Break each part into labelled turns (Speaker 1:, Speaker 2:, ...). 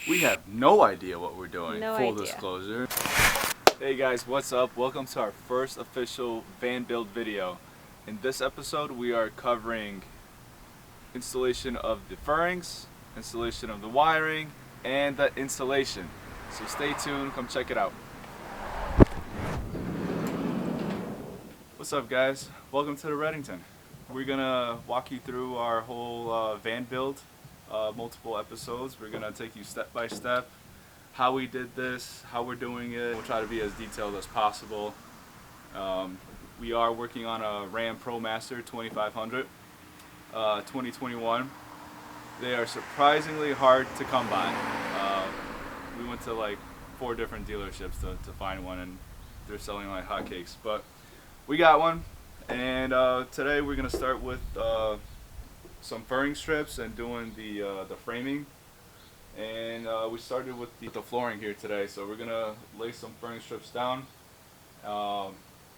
Speaker 1: We have no idea what we're doing.
Speaker 2: No
Speaker 1: Full
Speaker 2: idea.
Speaker 1: disclosure. Hey guys, what's up? Welcome to our first official van build video. In this episode, we are covering installation of the fairings, installation of the wiring, and the insulation. So stay tuned, come check it out. What's up guys? Welcome to the Reddington. We're gonna walk you through our whole van build, multiple episodes. We're gonna take you step by step, how we did this, how we're doing it. We'll try to be as detailed as possible. We are working on a Ram ProMaster 2500 2021. They are surprisingly hard to come by. We went to like 4 different dealerships to find one, and they're selling like hotcakes. But we got one, and today we're gonna start with some furring strips and doing the framing. And we started with the flooring here today, so we're gonna lay some furring strips down,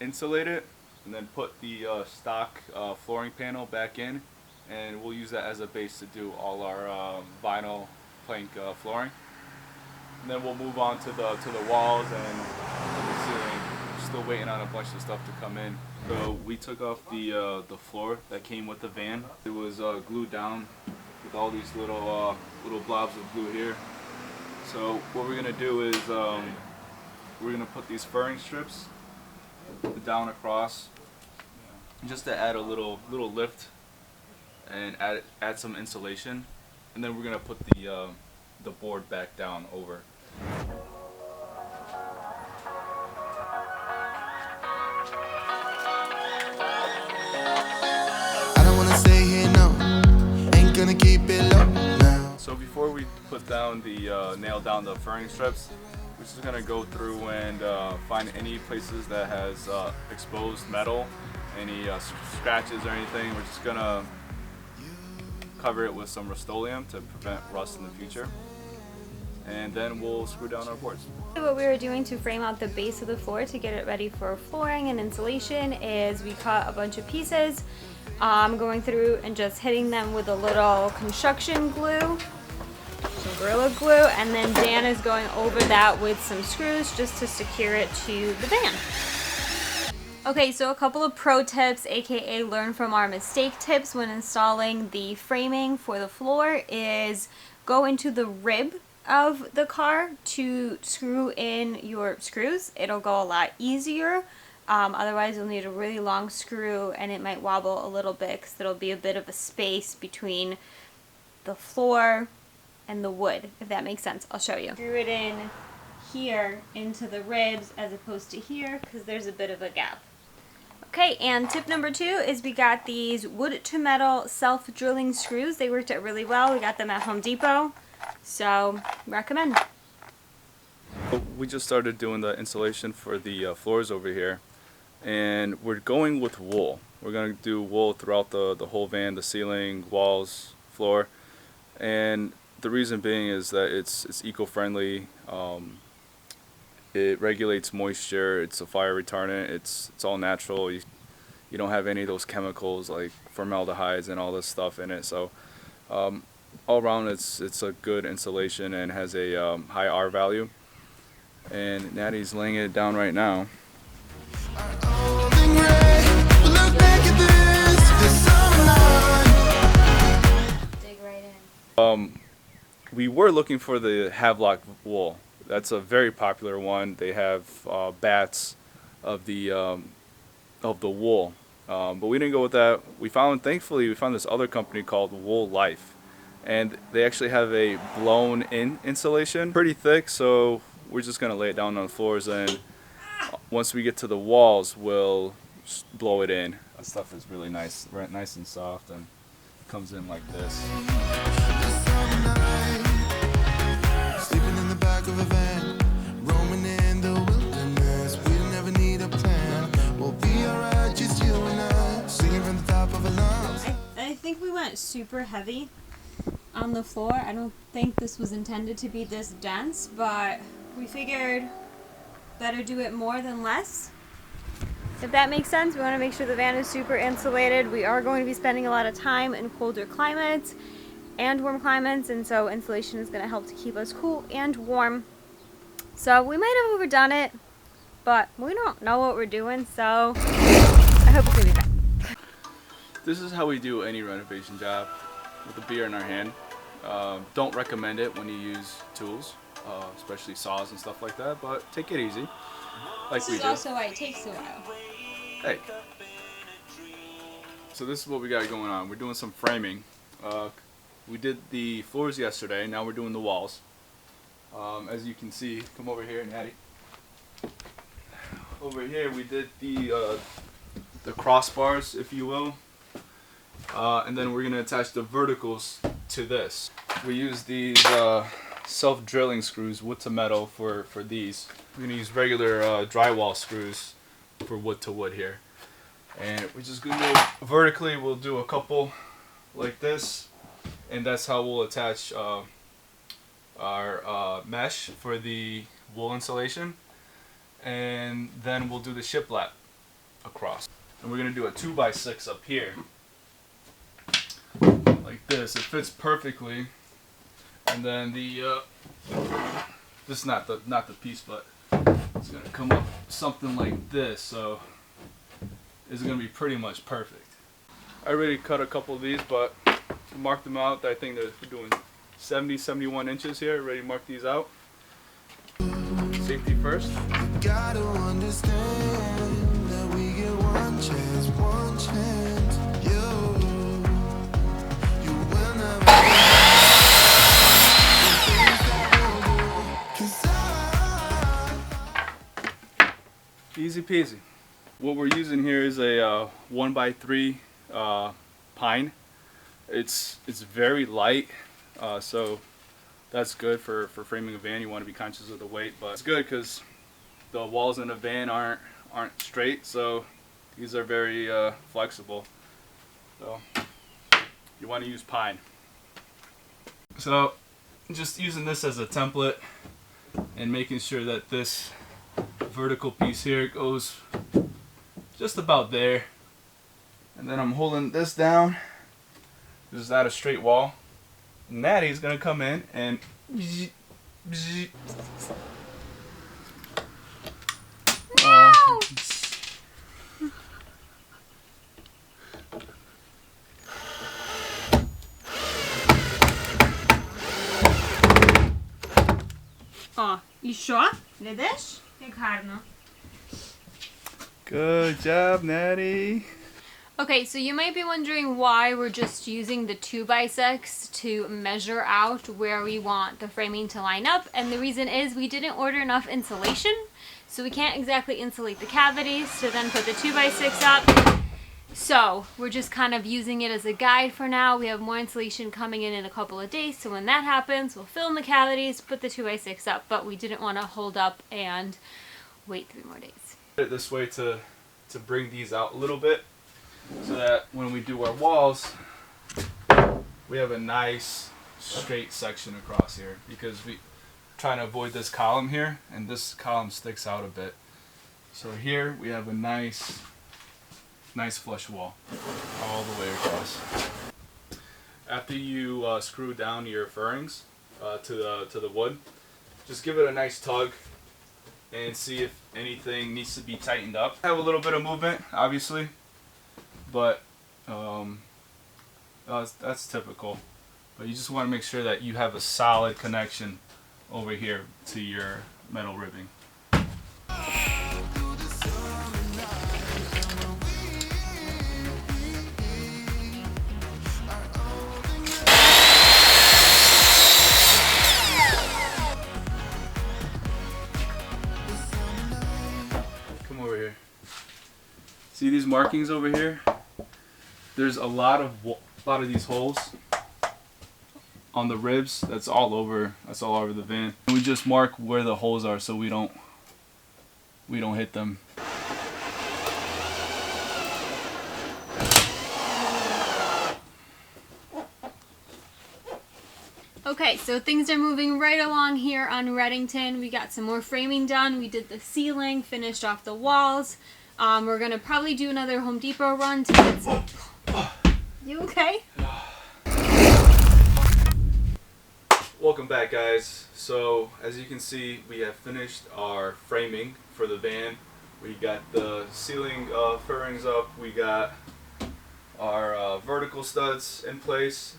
Speaker 1: insulate it, and then put the stock flooring panel back in, and we'll use that as a base to do all our vinyl plank flooring. And then we'll move on to the walls and the ceiling. Still waiting on a bunch of stuff to come in. So we took off the floor that came with the van. It was glued down with all these little blobs of glue here. So what we're gonna do is we're gonna put these furring strips down across, just to add a little lift and add some insulation, and then we're gonna put the board back down over. So before we put down nail down the furring strips, we're just gonna go through and find any places that has exposed metal, any scratches or anything. We're just gonna cover it with some Rust-Oleum to prevent rust in the future, and then we'll screw down our boards.
Speaker 2: What we were doing to frame out the base of the floor to get it ready for flooring and insulation is we cut a bunch of pieces, going through and just hitting them with a little construction glue, some Gorilla Glue, and then Dan is going over that with some screws just to secure it to the van. Okay, so a couple of pro tips, aka learn from our mistake tips when installing the framing for the floor, is go into the rib of the car to screw in your screws. It'll go a lot easier. Otherwise you'll need a really long screw and it might wobble a little bit because there'll be a bit of a space between the floor and the wood, if that makes sense. I'll show you. Screw it in here into the ribs as opposed to here because there's a bit of a gap. Okay, and tip number 2 is we got these wood to metal self-drilling screws. They worked out really well. We got them at Home Depot, so recommend.
Speaker 1: We just started doing the insulation for the floors over here, and we're going with wool. We're going to do wool throughout the whole van, the ceiling, walls, floor, and the reason being is that it's eco-friendly. It regulates moisture. It's a fire retardant. It's all natural. You don't have any of those chemicals like formaldehydes and all this stuff in it. So all around it's a good insulation and has a high R value. And Natty's laying it down right now.
Speaker 2: Dig right in.
Speaker 1: We were looking for the Havelock wool. That's a very popular one. They have bats of the wool, but we didn't go with that. Thankfully, we found this other company called Wool Life, and they actually have a blown-in insulation, pretty thick. So we're just gonna lay it down on the floors, and once we get to the walls, we'll blow it in. That stuff is really nice, nice and soft, and comes in like this.
Speaker 3: Of a van, roaming in the wilderness. We never need a plan. We'll be alright, just you and I, singing from the top of a lungs.
Speaker 2: I think we went super heavy on the floor. I don't think this was intended to be this dense, but we figured better do it more than less. If that makes sense, we want to make sure the van is super insulated. We are going to be spending a lot of time in colder climates, and warm climates, and so insulation is going to help to keep us cool and warm. So we might have overdone it, but we don't know what we're doing, so I hope it's going to be fine.
Speaker 1: This is how we do any renovation job, with a beer in our hand. Don't recommend it when you use tools, especially saws and stuff like that, but take it easy, like
Speaker 2: This
Speaker 1: we
Speaker 2: is
Speaker 1: do.
Speaker 2: also why it takes a while.
Speaker 1: Hey. So this is what we got going on. We're doing some framing. We did the floors yesterday, now we're doing the walls. As you can see, come over here, Natty. Over here we did the crossbars, if you will. And then we're going to attach the verticals to this. We use these self-drilling screws, wood to metal, for these. We're going to use regular drywall screws for wood to wood here. And we're just going to do vertically, we'll do a couple like this. And that's how we'll attach our mesh for the wool insulation. And then we'll do the shiplap across. And we're going to do a 2x6 up here. Like this, it fits perfectly, and then the this is not the piece, but it's gonna come up something like this, so it's gonna be pretty much perfect. I already cut a couple of these, but I marked them out. I think that we're doing 71 inches here. Already marked these out. Safety first.
Speaker 3: Gotta understand that we get one chance, one chance. You will never. 'Cause
Speaker 1: Easy peasy. What we're using here is a 1x3 pine. It's very light, so that's good for framing a van. You want to be conscious of the weight, but it's good because the walls in a van aren't straight, so these are very flexible. So you want to use pine. So just using this as a template and making sure that this vertical piece here goes just about there, and then I'm holding this down. This is not a straight wall. Natty's gonna come in and
Speaker 2: І що? Видиш? Як гарно.
Speaker 1: Good job, Natty.
Speaker 2: Okay, so you might be wondering why we're just using the 2x6 to measure out where we want the framing to line up, and the reason is we didn't order enough insulation, so we can't exactly insulate the cavities to then put the 2x6 up. So we're just kind of using it as a guide for now. We have more insulation coming in a couple of days, so when that happens, we'll fill in the cavities, put the 2x6 up, but we didn't want to hold up and wait 3 more days.
Speaker 1: This way to bring these out a little bit, so that when we do our walls, we have a nice straight section across here, because we trying to avoid this column here, and this column sticks out a bit. So here we have a nice flush wall all the way across. After you screw down your furrings to the wood, just give it a nice tug and see if anything needs to be tightened up. Have a little bit of movement, obviously, but that's typical. But you just want to make sure that you have a solid connection over here to your metal ribbing. Come over here. See these markings over here? There's a lot of these holes on the ribs. That's all over the van. And we just mark where the holes are so we don't hit them.
Speaker 2: Okay, so things are moving right along here on Redington. We got some more framing done. We did the ceiling, finished off the walls. We're gonna probably do another Home Depot run to get some... You okay?
Speaker 1: Welcome back, guys. So as you can see, we have finished our framing for the van. We got the ceiling fairings up. We got our vertical studs in place.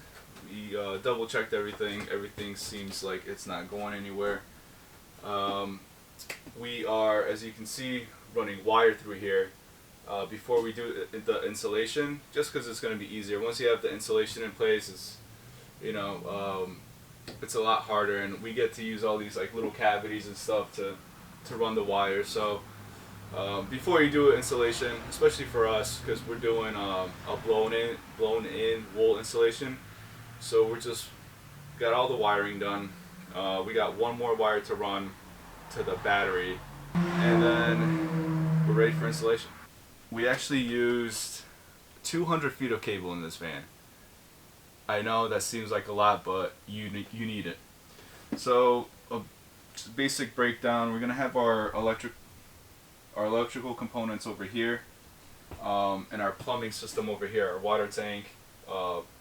Speaker 1: We double checked everything. Everything seems like it's not going anywhere. We are, as you can see, running wire through here before we do the insulation, just because it's going to be easier. Once you have the insulation in place, it's, you know, it's a lot harder, and we get to use all these like little cavities and stuff to run the wire. So before you do insulation, especially for us, because we're doing a blown in wool insulation, so we're just got all the wiring done. We got one more wire to run to the battery, and then we're ready for installation. We actually used 200 feet of cable in this van. I know that seems like a lot, but you need it. So just a basic breakdown. We're gonna have our electrical components over here, and our plumbing system over here. Our water tank,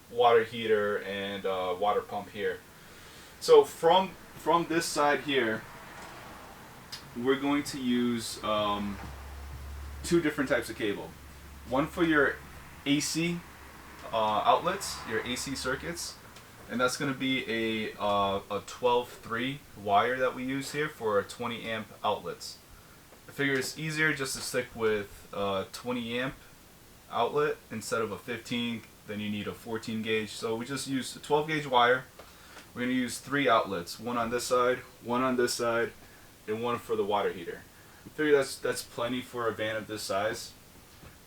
Speaker 1: water heater, and water pump here. So from this side here, we're going to use two different types of cable. One for your AC outlets, your AC circuits, and that's going to be a 12-3 wire that we use here for 20 amp outlets. I figure it's easier just to stick with 20 amp outlet instead of a 15. Then you need a 14 gauge. So we just use a 12 gauge wire. We're going to use 3 outlets, one on this side, one on this side, and one for the water heater. I figure that's plenty for a van of this size.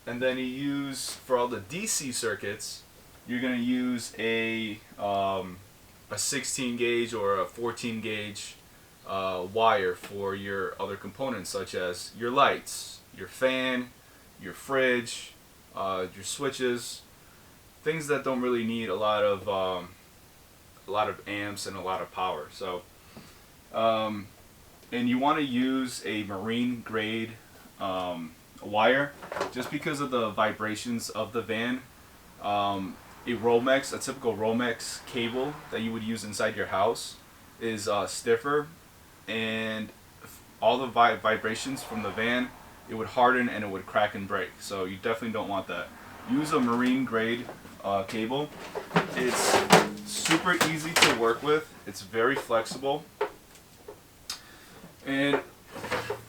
Speaker 1: And then you use, for all the DC circuits, you're going to use a 16 gauge or a 14 gauge wire for your other components, such as your lights, your fan, your fridge, your switches, things that don't really need a lot of amps and a lot of power. So, and you want to use a marine grade wire, just because of the vibrations of the van. A typical Romex cable that you would use inside your house is stiffer, and all the vibrations from the van, it would harden and it would crack and break. So you definitely don't want that. Use a marine grade cable. It's super easy to work with. It's very flexible. And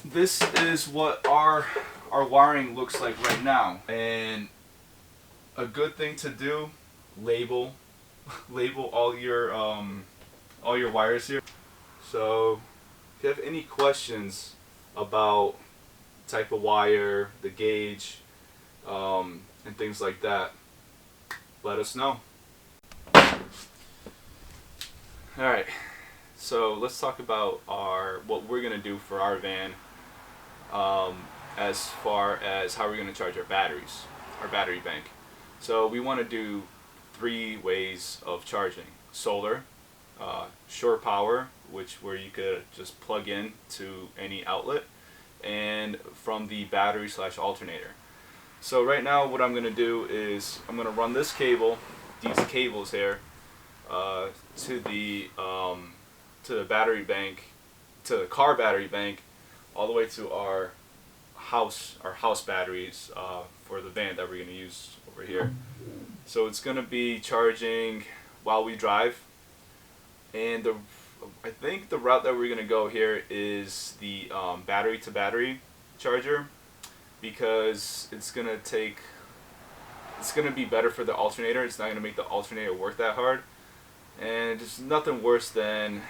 Speaker 1: this is what our wiring looks like right now. And a good thing to do, label all your wires here. So if you have any questions about type of wire, the gauge, and things like that, let us know. Alright, so let's talk about what we're going to do for our van, as far as how we're going to charge our batteries, our battery bank. So we want to do 3 ways of charging: solar, shore power, where you could just plug in to any outlet, and from the battery / alternator. So right now what I'm going to do is I'm going to run this cable, these cables here, to the battery bank, to the car battery bank, all the way to our house batteries for the van that we're going to use over here. So it's going to be charging while we drive, and I think the route that we're going to go here is the battery to battery charger, because it's going to be better for the alternator. It's not going to make the alternator work that hard, and there's nothing worse than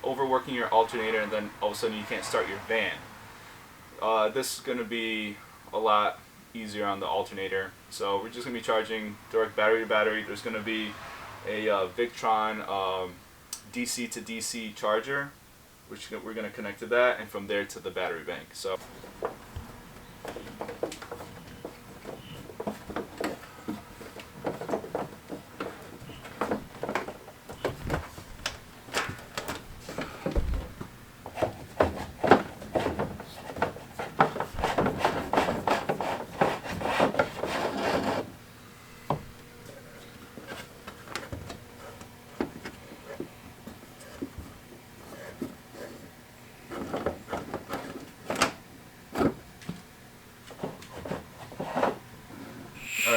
Speaker 1: overworking your alternator and then all of a sudden you can't start your van. This is going to be a lot easier on the alternator. So we're just going to be charging direct battery to battery. There's going to be a Victron DC to DC charger, which we're going to connect to that, and from there to the battery bank. So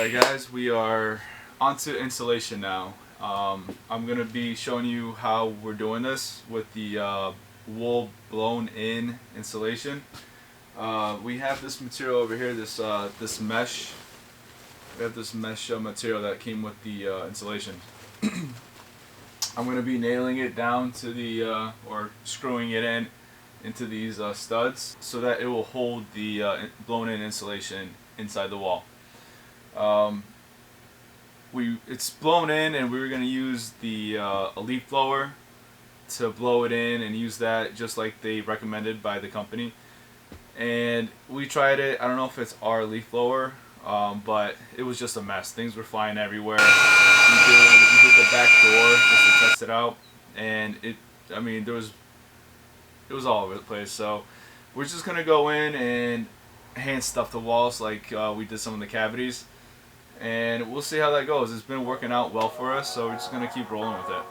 Speaker 1: Alright guys, we are onto installation now. I'm going to be showing you how we're doing this with the wool blown in installation. We have this material over here, this mesh. We have this mesh material that came with the installation. I'm going to be nailing it down to the, or screwing it into these studs so that it will hold the blown in insulation inside the wall. It's blown in, and we're going to use the a leaf blower to blow it in and use that just like they recommended by the company. And we tried it. I don't know if it's our leaf blower, but it was just a mess. Things were flying everywhere. We did the back door just to test it out, and it was all over the place. So we're just gonna go in and hand stuff the walls like we did some of the cavities, and we'll see how that goes. It's been working out well for us, so we're just gonna keep rolling with it.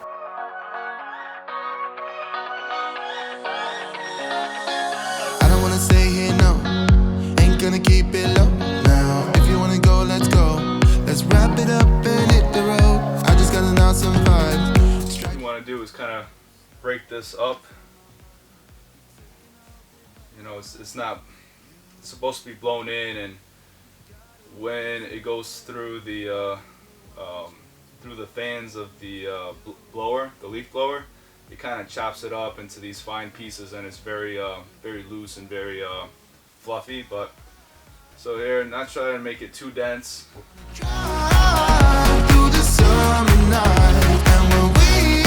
Speaker 3: I don't wanna stay here, no. Ain't gonna keep it low now. If you wanna go, let's go. Let's wrap it up and hit the road. I just got an awesome vibe.
Speaker 1: What you want to do is kind of break this up. You know, it's not supposed to be blown in, and when it goes through the fans of the blower, the leaf blower, it kind of chops it up into these fine pieces, and it's very very loose and very fluffy. But so here, not trying to make it too dense.
Speaker 3: Drive through the summer night, and when we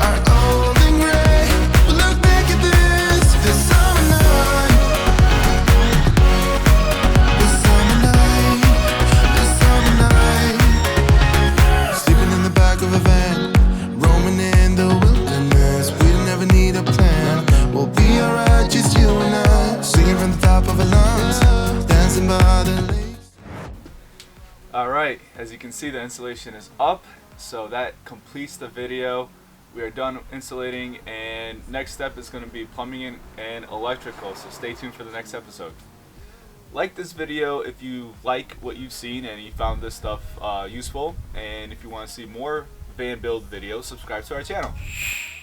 Speaker 3: are old and gray, we'll look back at this summer night. This summer night. Sleeping in the back of a van, roaming in the wilderness. We don't ever need a plan. We'll be alright, just you and I, singing from the top of our lungs, dancing by the lake.
Speaker 1: Alright, as you can see, the installation is up, so that completes the video. We are done insulating, and next step is going to be plumbing and electrical, so stay tuned for the next episode. Like this video if you like what you've seen and you found this stuff useful, and if you want to see more van build videos, subscribe to our channel.